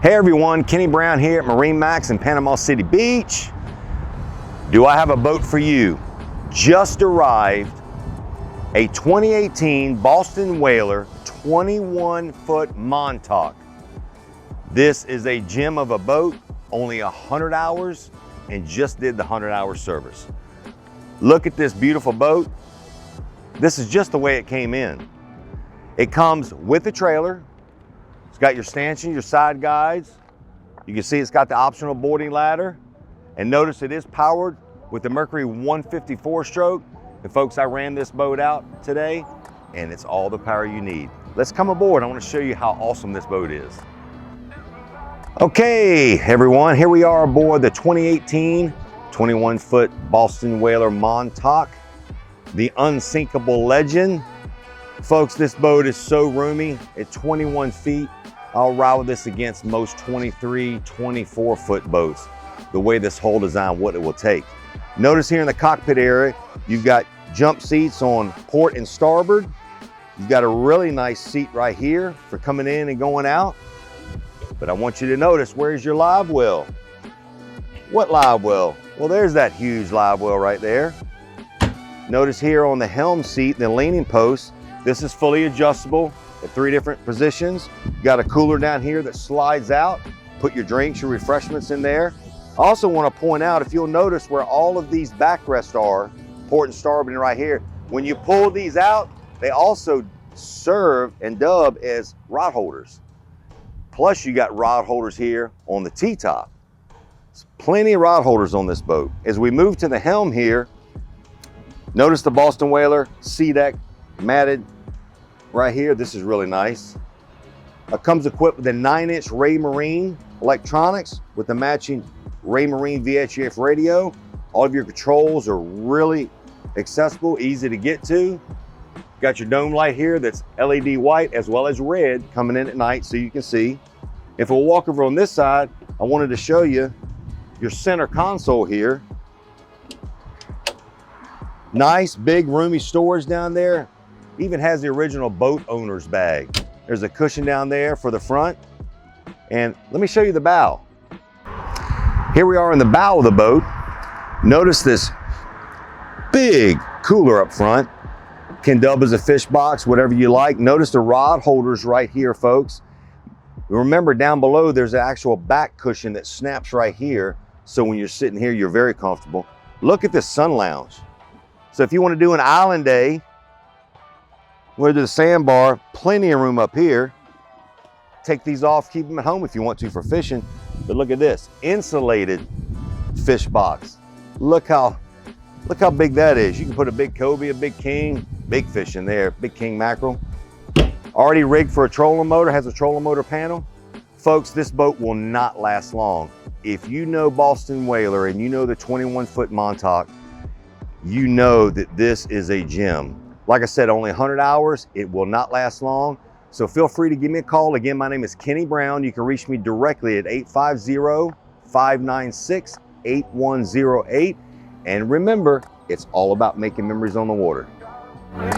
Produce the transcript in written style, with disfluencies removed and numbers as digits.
Hey everyone, Kenny Brown here at MarineMax in Panama City Beach. Do I have a boat for you? Just arrived a 2018 Boston Whaler 21-foot Montauk. This is a gem of a boat, only 100 hours, and just did the 100-hour service. Look at this beautiful boat. This is just the way it came in. It comes with a trailer. It's got your stanchion, your side guides. You can see it's got the optional boarding ladder. And notice it is powered with the Mercury 154 stroke. And folks, I ran this boat out today and it's all the power you need. Let's come aboard. I want to show you how awesome this boat is. Okay, everyone, here we are aboard the 2018 21-foot Boston Whaler Montauk, the unsinkable legend. Folks, this boat is so roomy at 21 feet. I'll ride with this against most 23, 24-foot boats. The way this hull design, what it will take. Notice here in the cockpit area, you've got jump seats on port and starboard. You've got a really nice seat right here for coming in and going out. But I want you to notice, where's your live well? What live well? Well, there's that huge live well right there. Notice here on the helm seat, the leaning post, this is fully adjustable at 3 different positions. You got a cooler down here that slides out. Put your drinks, your refreshments in there. I also want to point out, if you'll notice where all of these backrests are, port and starboard and right here, when you pull these out, they also serve and dub as rod holders. Plus you got rod holders here on the T-top. There's plenty of rod holders on this boat. As we move to the helm here, notice the Boston Whaler C-deck matted right here. This is really nice. It comes equipped with a 9-inch Raymarine electronics with the matching Raymarine VHF radio. All of your controls are really accessible, easy to get to. Got your dome light here that's LED white as well as red coming in at night so you can see. If we'll walk over on this side, I wanted to show you your center console here. Nice big roomy storage down there. Even has the original boat owner's bag. There's a cushion down there for the front. And let me show you the bow. Here we are in the bow of the boat. Notice this big cooler up front. Can dub as a fish box, whatever you like. Notice the rod holders right here, folks. Remember down below, there's an actual back cushion that snaps right here. So when you're sitting here, you're very comfortable. Look at this sun lounge. So if you want to do an island day, we're to the sandbar, plenty of room up here. Take these off, keep them at home if you want to for fishing. But look at this, insulated fish box. Look how big that is. You can put a big cobia, a big king, big fish in there, big king mackerel. Already rigged for a trolling motor, has a trolling motor panel. Folks, this boat will not last long. If you know Boston Whaler and you know the 21-foot Montauk, you know that this is a gem. Like I said, only 100 hours, it will not last long. So feel free to give me a call. Again, my name is Kenny Brown. You can reach me directly at 850-596-8108. And remember, it's all about making memories on the water. It's